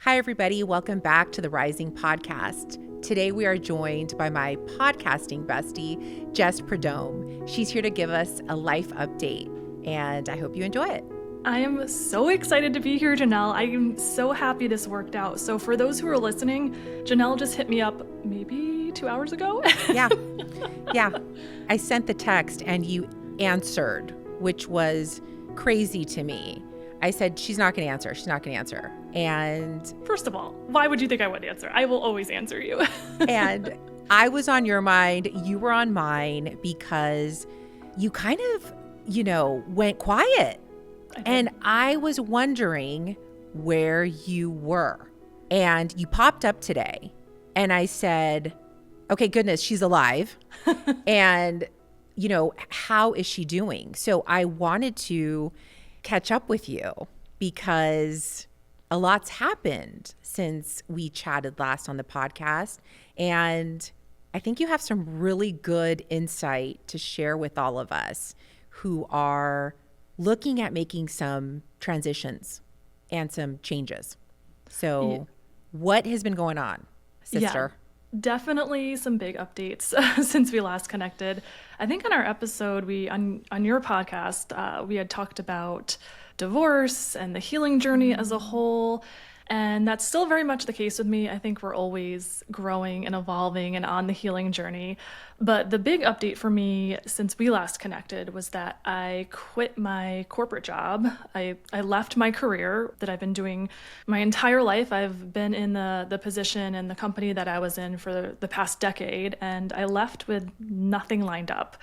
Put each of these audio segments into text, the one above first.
Hi, everybody. Welcome back to the Rising Podcast. Today, we are joined by my podcasting bestie, Jess Prudhomme. She's here to give us a life update, and I hope you enjoy it. I am so excited to be here, Janel. I am so happy this worked out. So for those who are listening, Janel just hit me up maybe 2 hours ago. Yeah. I sent the text and you answered, which was crazy to me. I said, she's not going to answer. And first of all, why would you think I would answer? I will always answer you. And I was on your mind. You were on mine because you kind of, went quiet. And I was wondering where you were. And you popped up today. And I said, okay, goodness, she's alive. And, how is she doing? So I wanted to catch up with you because a lot's happened since we chatted last on the podcast. And I think you have some really good insight to share with all of us who are looking at making some transitions and some changes. So what has been going on, sister? Yeah, definitely some big updates since we last connected. I think on our episode, on your podcast, we had talked about divorce and the healing journey as a whole. And that's still very much the case with me. I think we're always growing and evolving and on the healing journey. But the big update for me since we last connected was that I quit my corporate job. I left my career that I've been doing my entire life. I've been in the position and the company that I was in for the past decade, and I left with nothing lined up,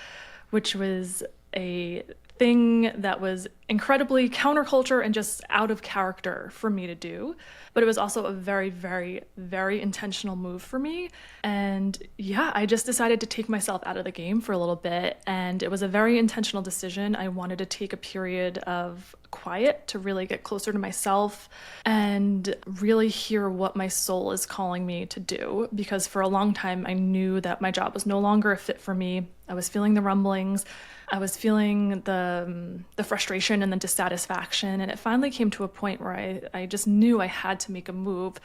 which was a thing that was incredibly counterculture and just out of character for me to do. But it was also a very, very, very intentional move for me. And yeah, I just decided to take myself out of the game for a little bit. And it was a very intentional decision. I wanted to take a period of quiet to really get closer to myself and really hear what my soul is calling me to do. Because for a long time, I knew that my job was no longer a fit for me. I was feeling the rumblings. I was feeling the frustration and the dissatisfaction. And it finally came to a point where I just knew I had to make a move,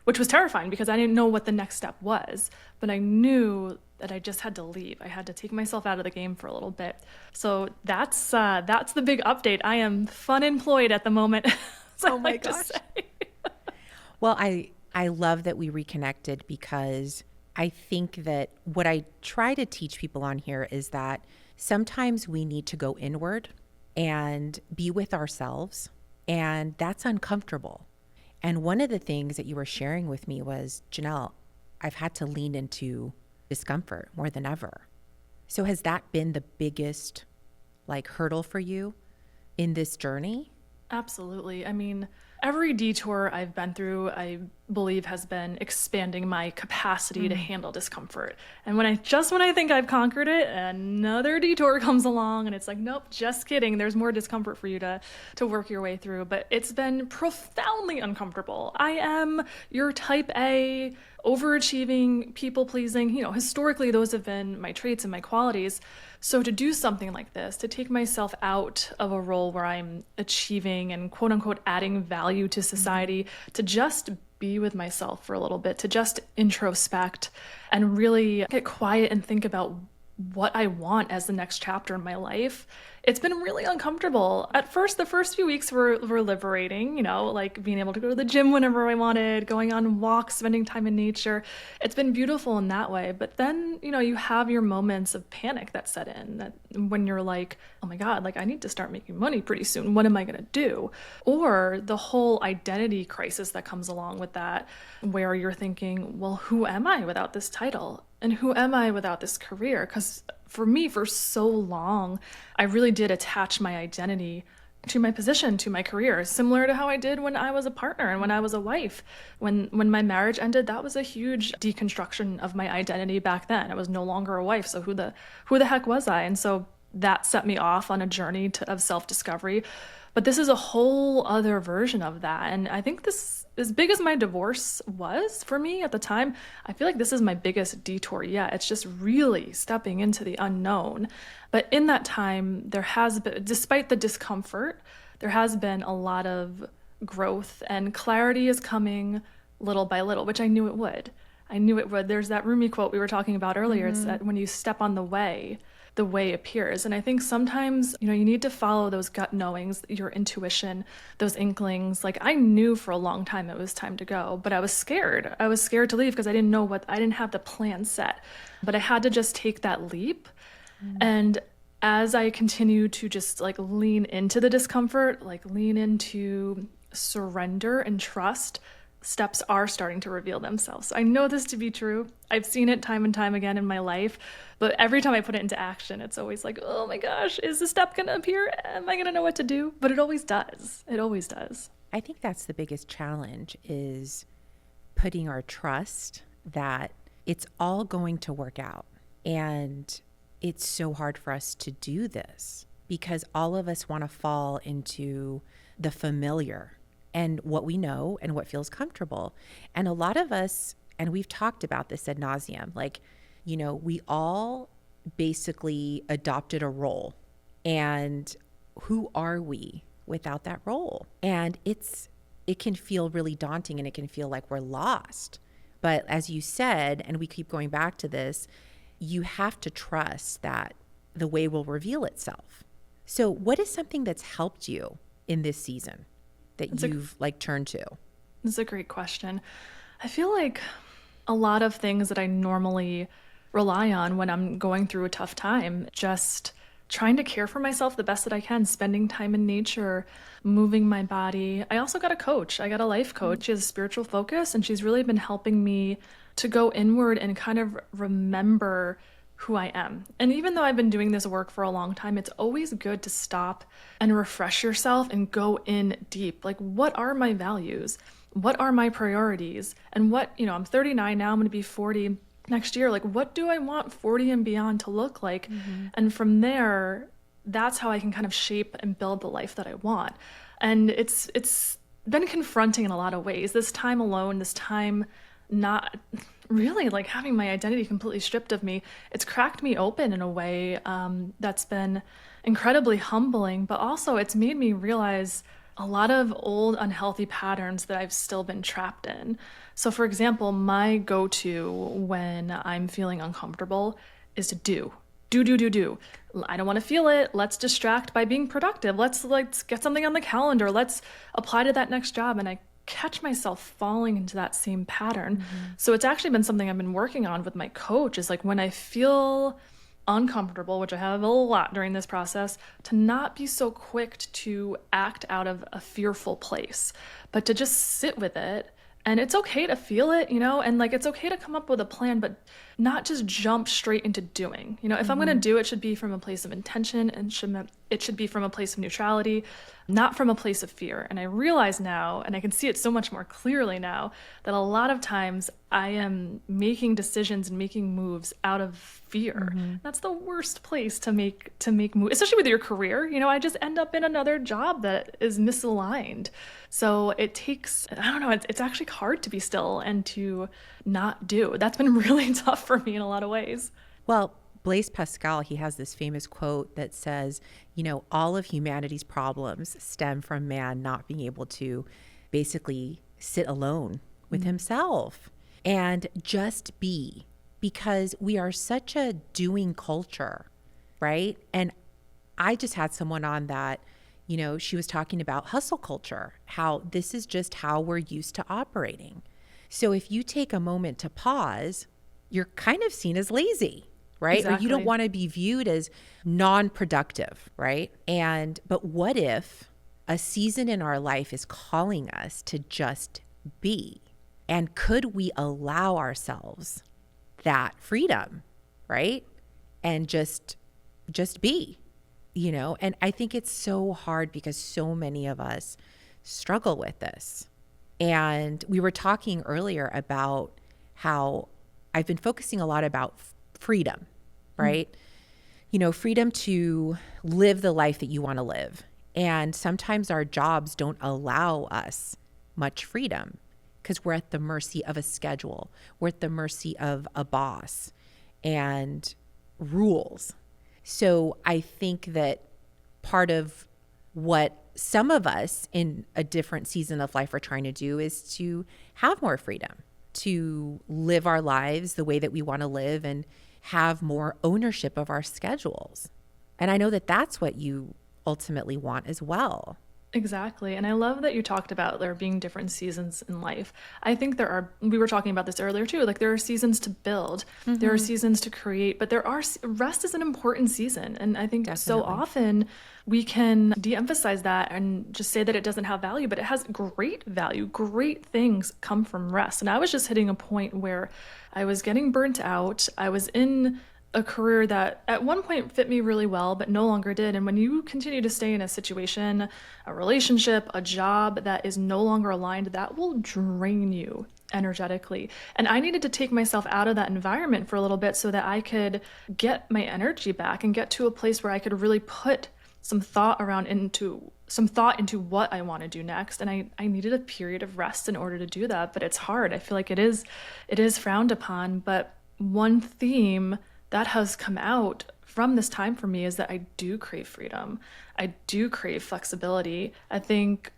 which was terrifying because I didn't know what the next step was. But I knew that I just had to leave. I had to take myself out of the game for a little bit. So that's the big update. I am fun employed at the moment. Oh my gosh. Well, I love that we reconnected because I think that what I try to teach people on here is that sometimes we need to go inward and be with ourselves, and that's uncomfortable. And one of the things that you were sharing with me was, Janel, I've had to lean into discomfort more than ever. So has that been the biggest hurdle for you in this journey? Absolutely. I mean, every detour I've been through, I believe has been expanding my capacity to handle discomfort. And when I think I've conquered it, another detour comes along and it's like, nope, just kidding. There's more discomfort for you to work your way through. But it's been profoundly uncomfortable. I am your type A, overachieving, people-pleasing. Historically, those have been my traits and my qualities. So to do something like this, to take myself out of a role where I'm achieving and quote unquote adding value to society, to just be with myself for a little bit, to just introspect and really get quiet and think about what I want as the next chapter in my life. It's been really uncomfortable. At first, the first few weeks were liberating, being able to go to the gym whenever I wanted, going on walks, spending time in nature. It's been beautiful in that way. But then, you have your moments of panic that set in, that when you're like, oh my God, I need to start making money pretty soon. What am I going to do? Or the whole identity crisis that comes along with that, where you're thinking, well, who am I without this title? And who am I without this career? Because for me, for so long, I really did attach my identity to my position, to my career, similar to how I did when I was a partner and when I was a wife. When my marriage ended, that was a huge deconstruction of my identity back then. I was no longer a wife, so who the heck was I? And so that set me off on a journey of self-discovery. But this is a whole other version of that. And I think this, as big as my divorce was for me at the time, I feel like this is my biggest detour yet. It's just really stepping into the unknown. But in that time, there has been, despite the discomfort, there has been a lot of growth, and clarity is coming little by little, which I knew it would. I knew it would. There's that Rumi quote we were talking about earlier. It's that when you step on the way appears. And I think sometimes, you need to follow those gut knowings, your intuition, those inklings. Like, I knew for a long time it was time to go, but I was scared. I was scared to leave because I didn't have the plan set, but I had to just take that leap. And as I continue to just like lean into the discomfort, like lean into surrender and trust, steps are starting to reveal themselves. I know this to be true. I've seen it time and time again in my life, but every time I put it into action, it's always like, oh my gosh, is the step going to appear? Am I going to know what to do? But it always does. It always does. I think that's the biggest challenge, is putting our trust that it's all going to work out. And it's so hard for us to do this because all of us want to fall into the familiar and what we know and what feels comfortable. And a lot of us, and we've talked about this ad nauseum, like, we all basically adopted a role. And who are we without that role? And it can feel really daunting, and it can feel like we're lost. But as you said, and we keep going back to this, you have to trust that the way will reveal itself. So what is something that's helped you in this season that you've turned to? This is a great question. I feel like a lot of things that I normally rely on when I'm going through a tough time, just trying to care for myself the best that I can, spending time in nature, moving my body. I also got a coach. I got a life coach. She has a spiritual focus, and she's really been helping me to go inward and kind of remember who I am. And even though I've been doing this work for a long time, it's always good to stop and refresh yourself and go in deep. Like, what are my values? What are my priorities? And I'm 39 now, I'm going to be 40 next year. Like, what do I want 40 and beyond to look like? And from there, that's how I can kind of shape and build the life that I want. And it's been confronting in a lot of ways. This time alone, this time not really like having my identity completely stripped of me, it's cracked me open in a way that's been incredibly humbling, but also it's made me realize a lot of old unhealthy patterns that I've still been trapped in. So for example, my go-to when I'm feeling uncomfortable is to do. I don't want to feel it. Let's distract by being productive. Let's get something on the calendar. Let's apply to that next job. And I catch myself falling into that same pattern. So it's actually been something I've been working on with my coach, is like when I feel uncomfortable, which I have a lot during this process, to not be so quick to act out of a fearful place, but to just sit with it. And it's okay to feel it, and like, it's okay to come up with a plan, but not just jump straight into doing. If I'm going to do it, should be from a place of intention, and it should be from a place of neutrality, not from a place of fear. And I realize now, and I can see it so much more clearly now, that a lot of times I am making decisions and making moves out of fear. That's the worst place to make moves, especially with your career. I just end up in another job that is misaligned. So it takes, I don't know, it's actually hard to be still and to not do. That's been really tough for me in a lot of ways. Well, Blaise Pascal, he has this famous quote that says, all of humanity's problems stem from man not being able to basically sit alone with himself and just be, because we are such a doing culture, right? And I just had someone on that, she was talking about hustle culture, how this is just how we're used to operating. So if you take a moment to pause, you're kind of seen as lazy, right? Exactly. Or you don't want to be viewed as non-productive, right? But what if a season in our life is calling us to just be? And could we allow ourselves that freedom, right? And just be, And I think it's so hard because so many of us struggle with this. And we were talking earlier about how I've been focusing a lot about freedom, right? Freedom to live the life that you want to live. And sometimes our jobs don't allow us much freedom because we're at the mercy of a schedule. We're at the mercy of a boss and rules. So I think that part of what some of us in a different season of life are trying to do is to have more freedom, to live our lives the way that we want to live and have more ownership of our schedules. And I know that that's what you ultimately want as well. Exactly. And I love that you talked about there being different seasons in life. I think we were talking about this earlier too, like there are seasons to build, there are seasons to create, but rest is an important season. And I think so often we can de-emphasize that and just say that it doesn't have value, but it has great value. Great things come from rest. And I was just hitting a point where I was getting burnt out. I was in a career that at one point fit me really well, but no longer did. And when you continue to stay in a situation, a relationship, a job that is no longer aligned, that will drain you energetically. And I needed to take myself out of that environment for a little bit so that I could get my energy back and get to a place where I could really put some thought into what I want to do next. And I needed a period of rest in order to do that. But it's hard. I feel like it is frowned upon. But one theme that has come out from this time for me is that I do crave freedom. I do crave flexibility. I think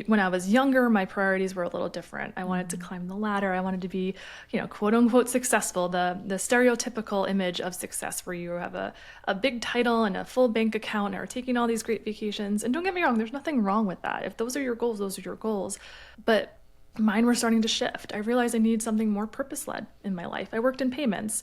when I was younger, my priorities were a little different. I wanted to climb the ladder. I wanted to be, quote unquote successful, the stereotypical image of success where you have a big title and a full bank account and are taking all these great vacations. And don't get me wrong, there's nothing wrong with that. If those are your goals, those are your goals. But mine were starting to shift. I realized I need something more purpose-led in my life. I worked in payments.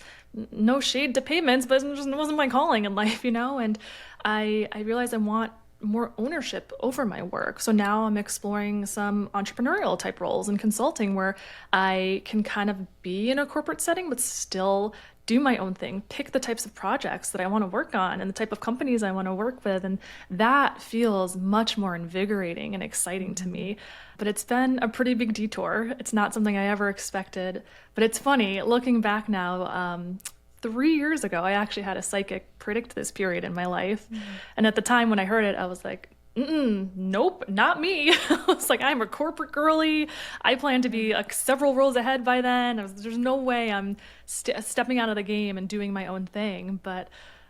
No shade to payments, but it wasn't my calling in life, And I realized I want more ownership over my work. So now I'm exploring some entrepreneurial type roles in consulting where I can kind of be in a corporate setting, but still do my own thing, pick the types of projects that I want to work on and the type of companies I want to work with. And that feels much more invigorating and exciting to me. But it's been a pretty big detour. It's not something I ever expected. But it's funny, looking back now, 3 years ago, I actually had a psychic predict this period in my life. And at the time when I heard it, I was like, nope, not me. I was like, I'm a corporate girly. I plan to be several roles ahead by then. There's no way I'm stepping out of the game and doing my own thing. But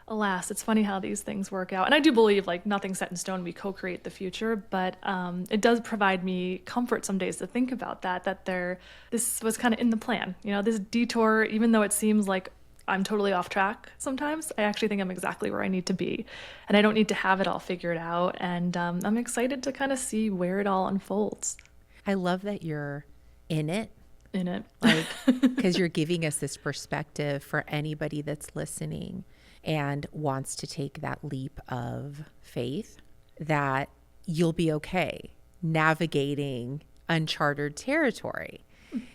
alas, it's funny how these things work out. And I do believe like nothing's set in stone. We co-create the future. But it does provide me comfort some days to think about that this was kind of in the plan. This detour, even though it seems like I'm totally off track sometimes, I actually think I'm exactly where I need to be. And I don't need to have it all figured out. And I'm excited to kind of see where it all unfolds. I love that you're in it. Like, because you're giving us this perspective for anybody that's listening and wants to take that leap of faith, that you'll be okay navigating uncharted territory.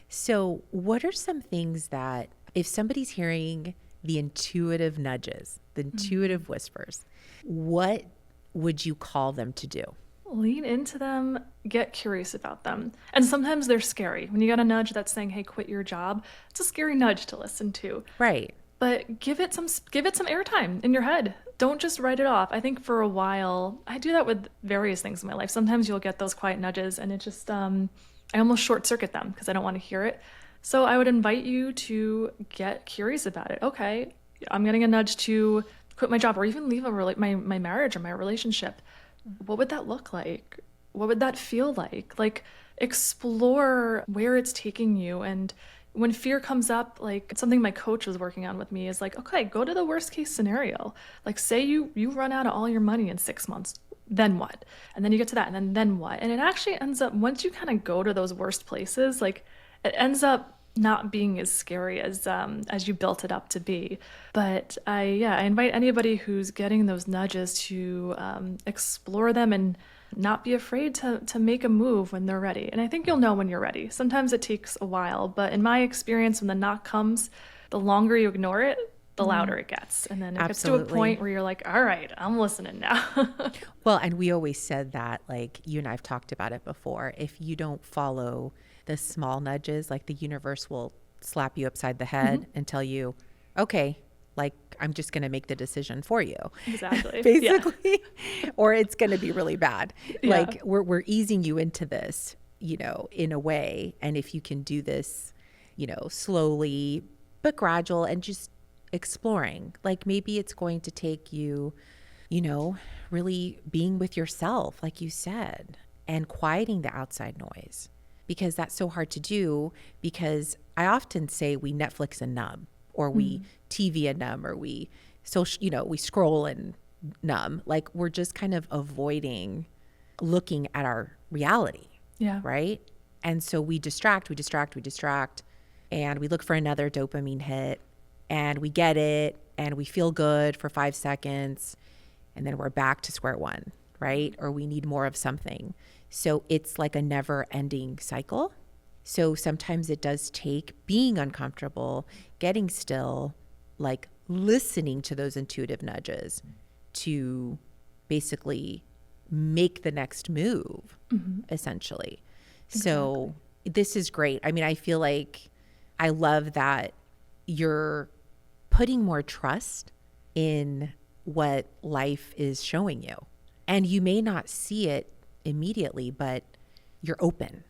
So what are some things that, if somebody's hearing the intuitive nudges, the intuitive whispers, what would you call them to do? Lean into them, get curious about them. And sometimes they're scary. When you got a nudge that's saying, hey, quit your job, it's a scary nudge to listen to. Right. But give it some airtime in your head. Don't just write it off. I think for a while, I do that with various things in my life. Sometimes you'll get those quiet nudges and it just, I almost short circuit them because I don't want to hear it. So I would invite you to get curious about it. Okay, I'm getting a nudge to quit my job or even leave my marriage or my relationship. What would that look like? What would that feel like? Like, explore where it's taking you. And when fear comes up, like something my coach was working on with me is like, okay, go to the worst case scenario. Like say you run out of all your money in 6 months. Then what? And then you get to that and then what? And it actually ends up, once you kind of go to those worst places, like it ends up not being as scary as you built it up to be. But I invite anybody who's getting those nudges to explore them and not be afraid to make a move when they're ready. And I think you'll know when you're ready. Sometimes it takes a while, but in my experience, when the knock comes, the longer you ignore it, the louder it gets. And then it gets to a point where you're like, all right, I'm listening now. Well, and we always said that, like you and I've talked about it before, if you don't follow the small nudges, like the universe will slap you upside the head and tell you, okay, like I'm just going to make the decision for you. Exactly. Basically. Yeah. Or it's going to be really bad. Yeah. Like we're easing you into this, in a way. And if you can do this, slowly but gradual and just exploring, like maybe it's going to take you, really being with yourself, like you said, and quieting the outside noise, because that's so hard to do. Because I often say we Netflix and numb, or we TV and numb, or we we scroll and numb. Like we're just kind of avoiding looking at our reality. Yeah. Right. And so we distract, and we look for another dopamine hit, and we get it, and we feel good for 5 seconds, and then we're back to square one, right? Or we need more of something. So it's like a never ending cycle. So sometimes it does take being uncomfortable, getting still, like listening to those intuitive nudges to basically make the next move, essentially. Exactly. So this is great. I mean, I feel like I love that you're putting more trust in what life is showing you. And you may not see it immediately, but you're open.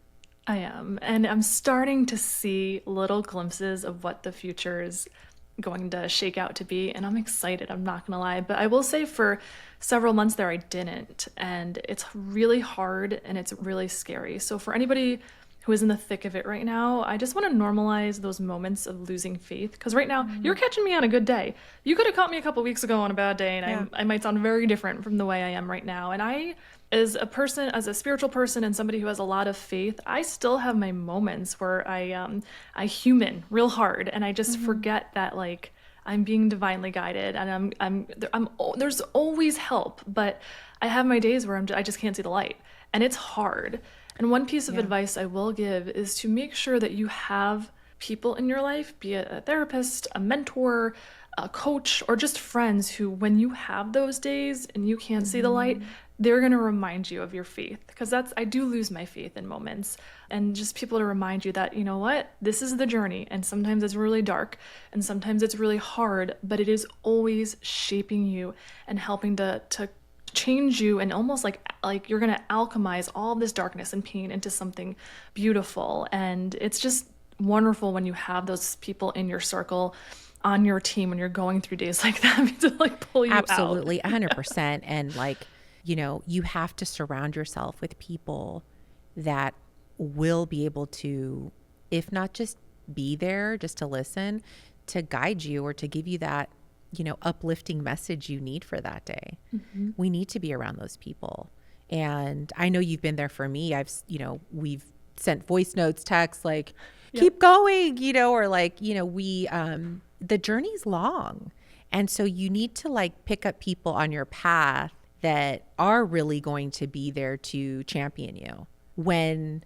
I am. And I'm starting to see little glimpses of what the future is going to shake out to be. And I'm excited. I'm not going to lie. But I will say for several months there, I didn't. And it's really hard and it's really scary. So for anybody who is in the thick of it right now, I just want to normalize those moments of losing faith. Because right now, you're catching me on a good day. You could have caught me a couple weeks ago on a bad day, and I might sound very different from the way I am right now. And I, as a spiritual person and somebody who has a lot of faith, I still have my moments where I human real hard, and I just forget that, like, I'm being divinely guided, and there's always help, but I have my days where I just can't see the light, and it's hard. And one piece of advice I will give is to make sure that you have people in your life, be it a therapist, a mentor, a coach, or just friends who, when you have those days and you can't see the light, they're going to remind you of your faith. Because I do lose my faith in moments. And just people to remind you that, you know what, this is the journey. And sometimes it's really dark and sometimes it's really hard, but it is always shaping you and helping to change you, and almost like you're going to alchemize all this darkness and pain into something beautiful. And it's just wonderful when you have those people in your circle, on your team, when you're going through days like that, to like pull you Absolutely, out. 100%. And like, you have to surround yourself with people that will be able to, if not just be there, just to listen, to guide you or to give you that uplifting message you need for that day. We need to be around those people. And I know you've been there for me. We've sent voice notes, texts, like, keep going, or like, the journey's long. And so you need to like pick up people on your path that are really going to be there to champion you when,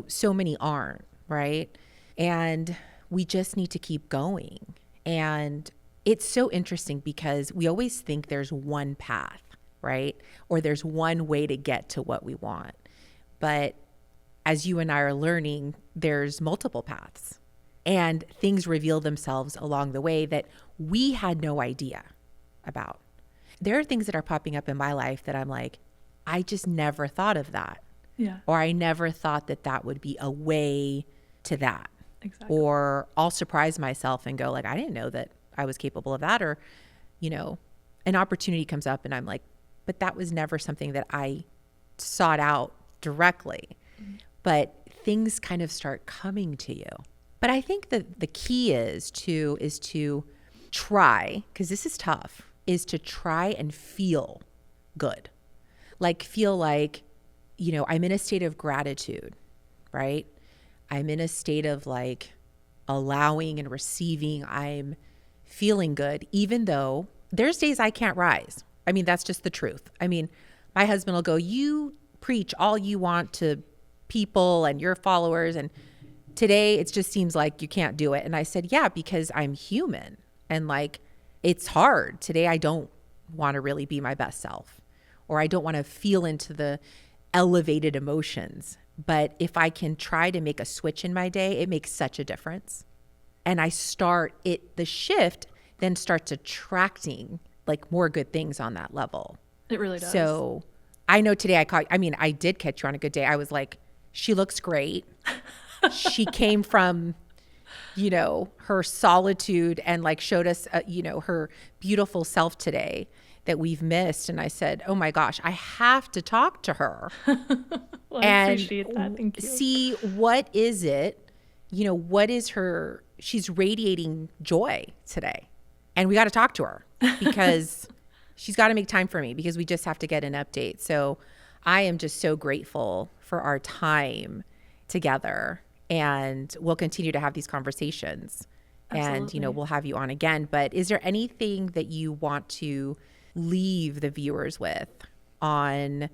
so many aren't, right? And we just need to keep going. And it's so interesting because we always think there's one path, right? Or there's one way to get to what we want. But as you and I are learning, there's multiple paths, and things reveal themselves along the way that we had no idea about. There are things that are popping up in my life that I'm like, I just never thought of that. Yeah. Or I never thought that would be a way to that. Exactly. Or I'll surprise myself and go like, I didn't know that I was capable of that. Or, an opportunity comes up and I'm like, but that was never something that I sought out directly. But things kind of start coming to you. But I think that the key is to try, because this is tough, is to try and feel good. Like feel like, I'm in a state of gratitude, right? I'm in a state of like allowing and receiving. I'm feeling good, even though there's days I can't rise. I mean, that's just the truth. I mean, my husband will go, you preach all you want to people and your followers, and today it just seems like you can't do it. And I said, yeah, because I'm human and like, it's hard. Today I don't want to really be my best self, or I don't want to feel into the elevated emotions. But if I can try to make a switch in my day, it makes such a difference. And the shift then starts attracting like more good things on that level. It really does. So I know today I did catch you on a good day. I was like, she looks great. She came from, her solitude and like showed us, her beautiful self today. that we've missed. And I said, oh my gosh, I have to talk to her Well, I and appreciate that. Thank you. see what is it, what is her, she's radiating joy today. And we got to talk to her because she's got to make time for me because we just have to get an update. So I am just so grateful for our time together, and we'll continue to have these conversations. Absolutely. And, we'll have you on again. But is there anything that you want to leave the viewers with on,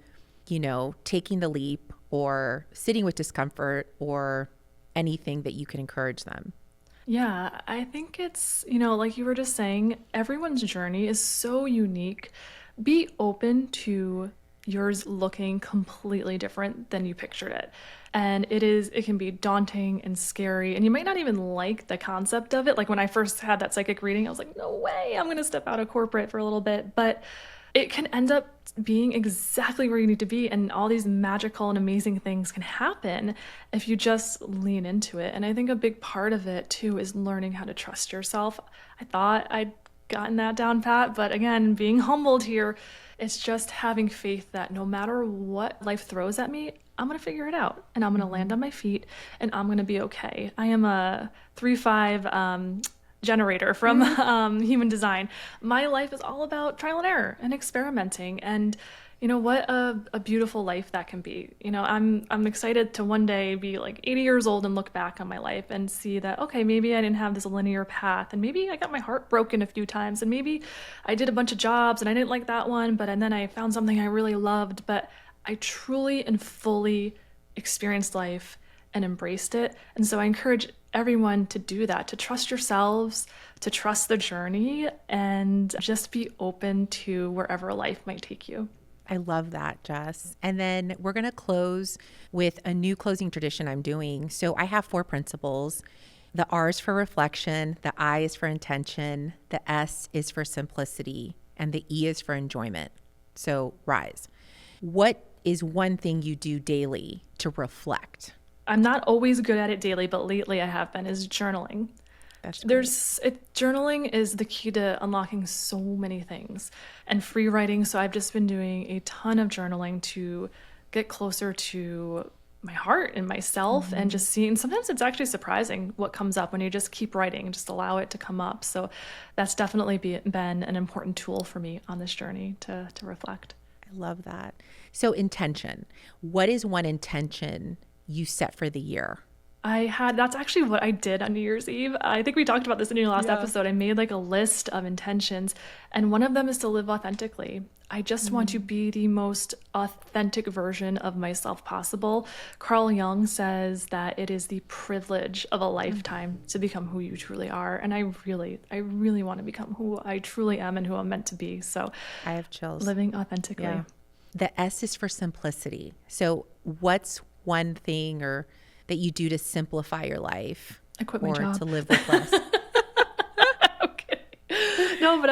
taking the leap or sitting with discomfort or anything that you can encourage them? Yeah, I think it's, like you were just saying, everyone's journey is so unique. Be open to yours looking completely different than you pictured it. And it can be daunting and scary. And you might not even like the concept of it. Like when I first had that psychic reading, I was like, no way, I'm going to step out of corporate for a little bit. But it can end up being exactly where you need to be. And all these magical and amazing things can happen if you just lean into it. And I think a big part of it too is learning how to trust yourself. I thought I'd gotten that down pat, but again, being humbled here, it's just having faith that no matter what life throws at me, I'm going to figure it out and I'm going to land on my feet and I'm going to be okay. I am a 3-5 generator from human design. My life is all about trial and error and experimenting, and what a beautiful life that can be. I'm excited to one day be like 80 years old and look back on my life and see that, okay, maybe I didn't have this linear path, and maybe I got my heart broken a few times, and maybe I did a bunch of jobs and I didn't like that one, and then I found something I really loved, but I truly and fully experienced life and embraced it. And so I encourage everyone to do that, to trust yourselves, to trust the journey, and just be open to wherever life might take you. I love that, Jess. And then we're going to close with a new closing tradition I'm doing. So I have 4 principles. The R is for reflection, the I is for intention, the S is for simplicity, and the E is for enjoyment. So rise. What is one thing you do daily to reflect? I'm not always good at it daily, but lately I have been, is journaling. That's great. Journaling is the key to unlocking so many things, and free writing. So I've just been doing a ton of journaling to get closer to my heart and myself, and just seeing, sometimes it's actually surprising what comes up when you just keep writing and just allow it to come up. So that's definitely been an important tool for me on this journey to reflect. I love that. So intention. What is one intention you set for the year? That's actually what I did on New Year's Eve. I think we talked about this in your last episode. I made like a list of intentions, and one of them is to live authentically. I just want to be the most authentic version of myself possible. Carl Jung says that it is the privilege of a lifetime to become who you truly are. And I really want to become who I truly am and who I'm meant to be. So I have chills. Living authentically. Yeah. The S is for simplicity. So what's one thing or that you do to simplify your life? I quit my job. To live with less? Okay. No, but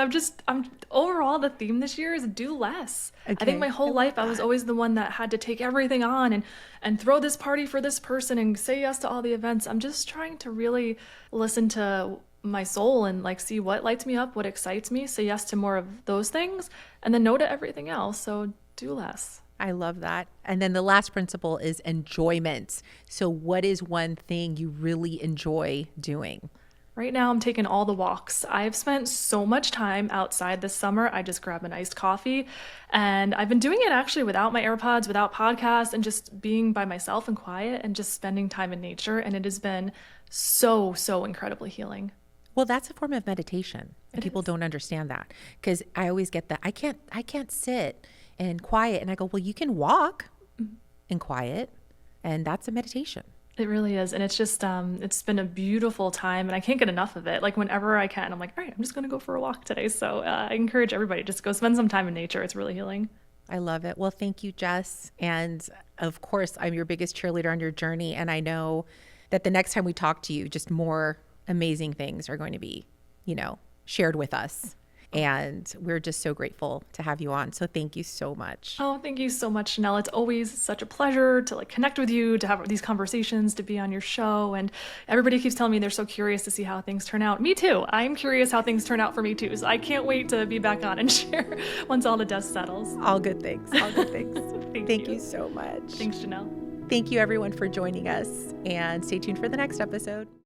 I'm overall, the theme this year is do less. Okay. I think my whole life I was always the one that had to take everything on and throw this party for this person and say yes to all the events. I'm just trying to really listen to my soul and like see what lights me up, what excites me, say yes to more of those things, and then no to everything else. So do less. I love that. And then the last principle is enjoyment. So what is one thing you really enjoy doing? Right now, I'm taking all the walks. I've spent so much time outside this summer. I just grab an iced coffee, and I've been doing it actually without my AirPods, without podcasts, and just being by myself and quiet and just spending time in nature. And it has been so, so incredibly healing. Well, that's a form of meditation. And people don't understand that, because I always get that I can't sit and quiet. And I go, well, you can walk in quiet, and that's a meditation. It really is. And it's just, it's been a beautiful time, and I can't get enough of it. Like whenever I can, I'm like, all right, I'm just going to go for a walk today. So I encourage everybody, just go spend some time in nature. It's really healing. I love it. Well, thank you, Jess. And of course, I'm your biggest cheerleader on your journey. And I know that the next time we talk to you, just more amazing things are going to be, shared with us. And we're just so grateful to have you on. So thank you so much. Oh, thank you so much, Janelle. It's always such a pleasure to connect with you, to have these conversations, to be on your show. And everybody keeps telling me they're so curious to see how things turn out. Me too. I'm curious how things turn out for me too. So I can't wait to be back on and share once all the dust settles. All good things. All good things. Thank you so much. Thanks, Janelle. Thank you everyone for joining us, and stay tuned for the next episode.